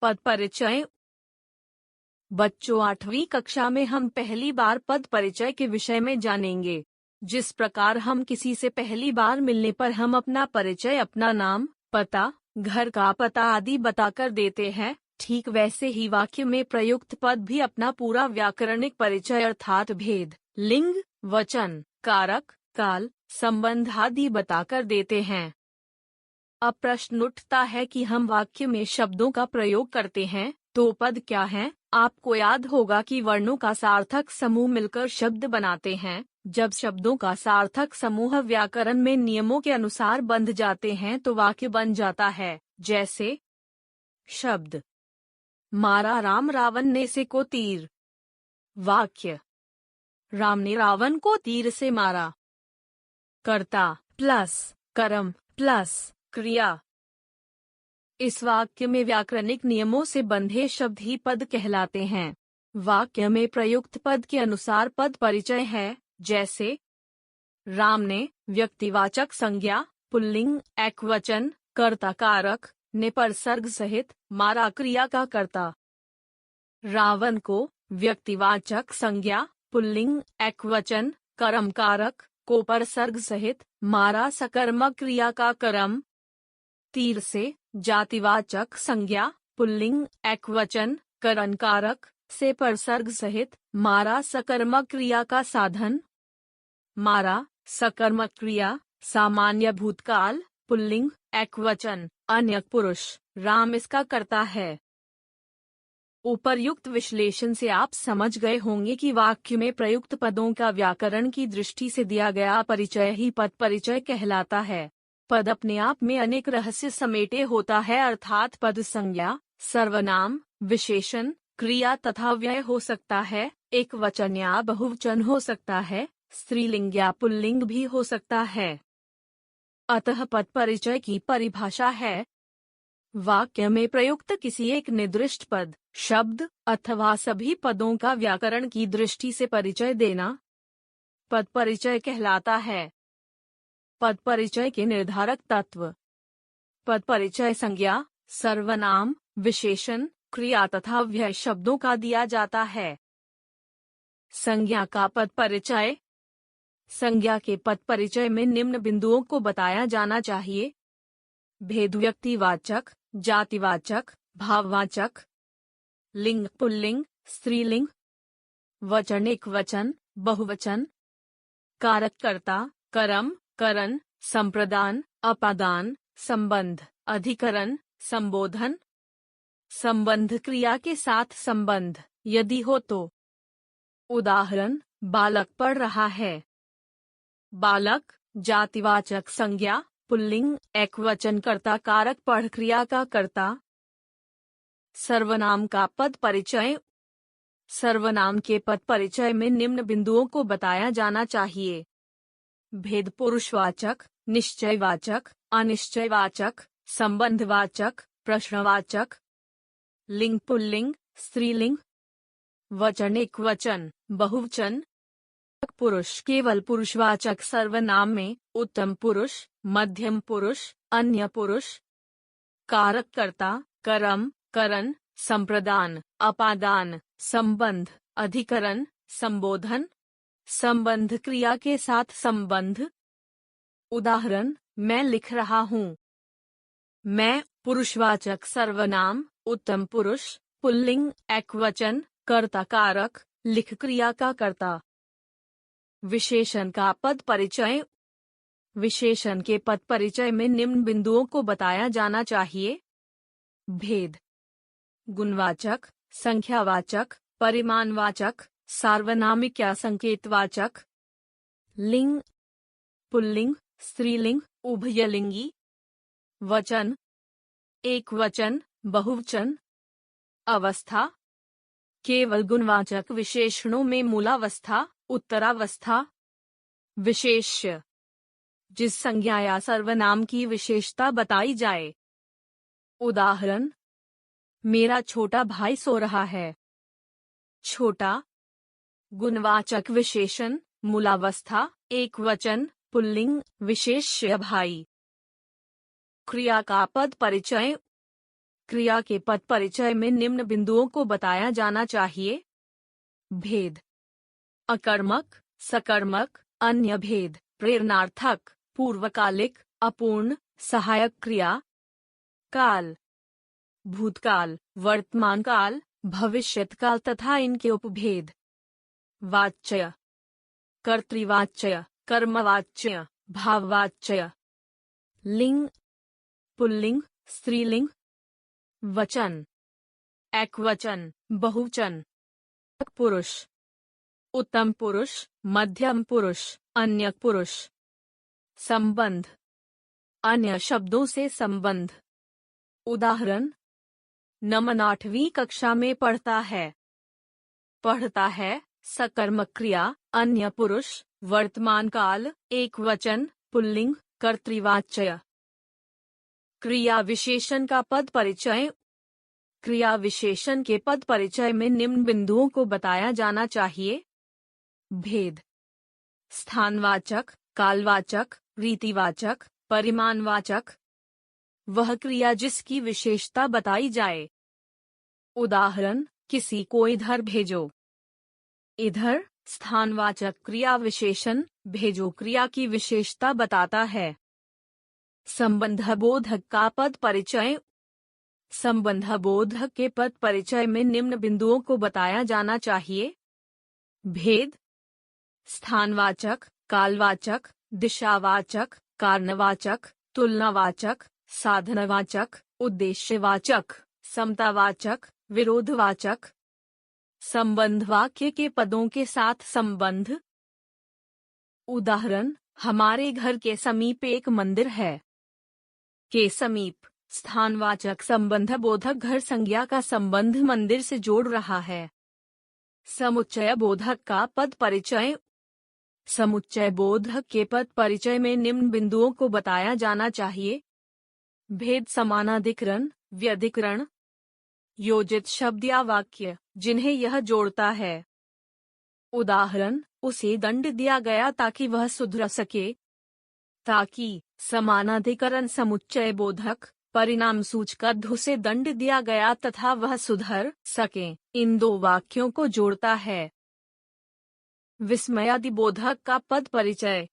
पद परिचय। बच्चों, 8वीं कक्षा में हम पहली बार पद परिचय के विषय में जानेंगे। जिस प्रकार हम किसी से पहली बार मिलने पर हम अपना परिचय, अपना नाम, पता, घर का पता आदि बताकर देते हैं, ठीक वैसे ही वाक्य में प्रयुक्त पद भी अपना पूरा व्याकरणिक परिचय अर्थात भेद, लिंग, वचन, कारक, काल, संबंध आदि बताकर देते हैं। अब प्रश्न उठता है कि हम वाक्य में शब्दों का प्रयोग करते हैं तो पद क्या हैं? आपको याद होगा कि वर्णों का सार्थक समूह मिलकर शब्द बनाते हैं। जब शब्दों का सार्थक समूह व्याकरण में नियमों के अनुसार बंध जाते हैं तो वाक्य बन जाता है। जैसे शब्द मारा राम रावण ने से को तीर। वाक्य राम ने रावण को तीर से मारा। कर्ता प्लस कर्म प्लस क्रिया। इस वाक्य में व्याकरणिक नियमों से बंधे शब्द ही पद कहलाते हैं। वाक्य में प्रयुक्त पद के अनुसार पद परिचय है। जैसे राम ने व्यक्तिवाचक संज्ञा, पुल्लिंग एकवचन, कर्ता कारक, ने परसर्ग सहित, मारा क्रिया का कर्ता। रावण को व्यक्तिवाचक संज्ञा, पुल्लिंग एकवचन, कर्म कारक, को परसर्ग सहित, मारा सकर्मक क्रिया का कर्म। तीर से जातिवाचक संज्ञा, पुल्लिंग एकवचन, करण कारक, से परसर्ग सहित, मारा सकर्मक क्रिया का साधन। मारा सकर्मक क्रिया, सामान्य भूतकाल, पुल्लिंग एकवचन, अन्य पुरुष, राम इसका कर्ता है। उपर्युक्त विश्लेषण से आप समझ गए होंगे कि वाक्य में प्रयुक्त पदों का व्याकरण की दृष्टि से दिया गया परिचय ही पद परिचय कहलाता है। पद अपने आप में अनेक रहस्य समेटे होता है, अर्थात पद संज्ञा, सर्वनाम, विशेषण, क्रिया तथा व्यय हो सकता है, एक वचन या बहुवचन हो सकता है, स्त्रीलिंग या पुल्लिंग भी हो सकता है। अतः पद परिचय की परिभाषा है वाक्य में प्रयुक्त किसी एक निर्दिष्ट पद, शब्द अथवा सभी पदों का व्याकरण की दृष्टि से परिचय देना पद परिचय कहलाता है। पद परिचय के निर्धारक तत्व। पद परिचय संज्ञा, सर्वनाम, विशेषण, क्रिया तथा व्यय शब्दों का दिया जाता है। संज्ञा का पद परिचय। संज्ञा के पद परिचय में निम्न बिंदुओं को बताया जाना चाहिए। भेद व्यक्तिवाचक, जातिवाचक, भाववाचक। लिंग पुल्लिंग, स्त्रीलिंग। वचन एकवचन, बहुवचन। कारक कर्ता, कर्म, करण, संप्रदान, अपादान, संबंध, अधिकरण, संबोधन। संबंध क्रिया के साथ संबंध यदि हो तो। उदाहरण बालक पढ़ रहा है। बालक जातिवाचक संज्ञा, पुल्लिंग एकवचन, कर्ता कारक, पढ़ क्रिया का कर्ता। सर्वनाम का पद परिचय। सर्वनाम के पद परिचय में निम्न बिंदुओं को बताया जाना चाहिए। भेद पुरुषवाचक, निश्चयवाचक, अनिश्चयवाचक, संबंधवाचक, प्रश्नवाचक। लिंग पुल्लिंग, स्त्रीलिंग। वचन एकवचन, बहुवचन। पुरुष केवल पुरुषवाचक सर्वनाम में उत्तम पुरुष, मध्यम पुरुष, अन्य पुरुष। कारक कर्ता, कर्म, करण, संप्रदान, अपादान, संबंध, अधिकरण, संबोधन। संबंध क्रिया के साथ संबंध। उदाहरण मैं लिख रहा हूँ। मैं पुरुषवाचक सर्वनाम, उत्तम पुरुष, पुल्लिंग एकवचन, कर्ता कारक, लिख क्रिया का कर्ता। विशेषण का पद परिचय। विशेषण के पद परिचय में निम्न बिंदुओं को बताया जाना चाहिए। भेद गुणवाचक, संख्यावाचक, परिमाणवाचक, सार्वनामिक या संकेतवाचक। लिंग पुल्लिंग, स्त्रीलिंग, उभयलिंगी। वचन एकवचन, बहुवचन। अवस्था केवल गुणवाचक विशेषणों में मूलावस्था, उत्तरावस्था। विशेष्य जिस संज्ञा या सर्वनाम की विशेषता बताई जाए। उदाहरण मेरा छोटा भाई सो रहा है। छोटा गुणवाचक विशेषण, मूलावस्था, एकवचन, पुल्लिंग, विशेष्य भाई। क्रिया का पद परिचय। क्रिया के पद परिचय में निम्न बिंदुओं को बताया जाना चाहिए। भेद, अकर्मक, सकर्मक, अन्य भेद, प्रेरणार्थक, पूर्वकालिक, अपूर्ण, सहायक क्रिया। काल, भूतकाल, वर्तमान काल, भविष्यत्काल तथा इनके उपभेद। वाच्य, कर्तृवाच्य, कर्मवाच्य, भाववाच्य। लिंग, पुल्लिंग, स्त्रीलिंग। वचन, एकवचन, बहुवचन। पुरुष, उत्तम पुरुष, मध्यम पुरुष, अन्य पुरुष। संबंध, अन्य शब्दों से संबंध। उदाहरण, नमन 8वीं कक्षा में पढ़ता है। पढ़ता है, सकर्मक क्रिया, अन्य पुरुष, वर्तमान काल, एक वचन, पुल्लिंग, कर्तृवाच्य। क्रिया विशेषण का पद परिचय। क्रिया विशेषण के पद परिचय में निम्न बिंदुओं को बताया जाना चाहिए। भेद, स्थानवाचक, कालवाचक, रीतिवाचक, परिमाणवाचक। वह क्रिया जिसकी विशेषता बताई जाए। उदाहरण, किसी को इधर भेजो। इधर स्थानवाचक क्रिया विशेषण, भेजो क्रिया की विशेषता बताता है। संबंधबोधक का पद परिचय। संबंधबोधक के पद परिचय में निम्न बिंदुओं को बताया जाना चाहिए। भेद, स्थानवाचक, कालवाचक, दिशावाचक, कारणवाचक, तुलनावाचक, साधनवाचक, उद्देश्यवाचक, समतावाचक, विरोधवाचक। संबंध वाक्य के पदों के साथ संबंध। उदाहरण, हमारे घर के समीप एक मंदिर है। के समीप, स्थानवाचक संबंधबोधक घर संज्ञा का संबंध मंदिर से जोड़ रहा है। समुच्चय बोधक का पद परिचय। समुच्चय बोधक के पद परिचय में निम्न बिंदुओं को बताया जाना चाहिए। भेद, समानाधिकरण, व्यधिकरण। योजित शब्द या वाक्य जिन्हें यह जोड़ता है। उदाहरण, उसे दंड दिया गया ताकि वह सुधर सके। ताकि, समानाधिकरण समुच्चय बोधक, परिणाम सूचक उसे दंड दिया गया तथा वह सुधर सके, इन दो वाक्यों को जोड़ता है। विस्मयादिबोधक का पद परिचय।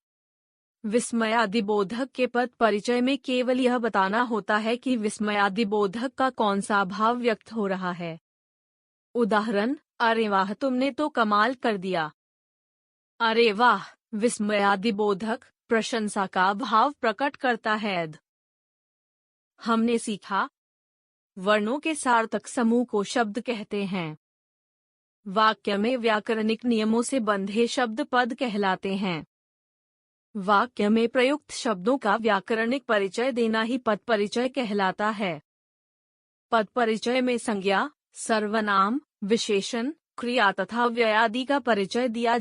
विस्मयादिबोधक के पद परिचय में केवल यह बताना होता है कि विस्मयादिबोधक का कौन सा भाव व्यक्त हो रहा है। उदाहरण, अरे वाह, तुमने तो कमाल कर दिया। अरे वाह विस्मयादिबोधक, प्रशंसा का भाव प्रकट करता है। हमने सीखा। वर्णों के सार्थक समूह को शब्द कहते हैं। वाक्य में व्याकरणिक नियमों से बंधे शब्द पद कहलाते हैं। वाक्य में प्रयुक्त शब्दों का व्याकरणिक परिचय देना ही पद परिचय कहलाता है। पद परिचय में संज्ञा, सर्वनाम, विशेषण, क्रिया तथा व्यय आदि का परिचय दिया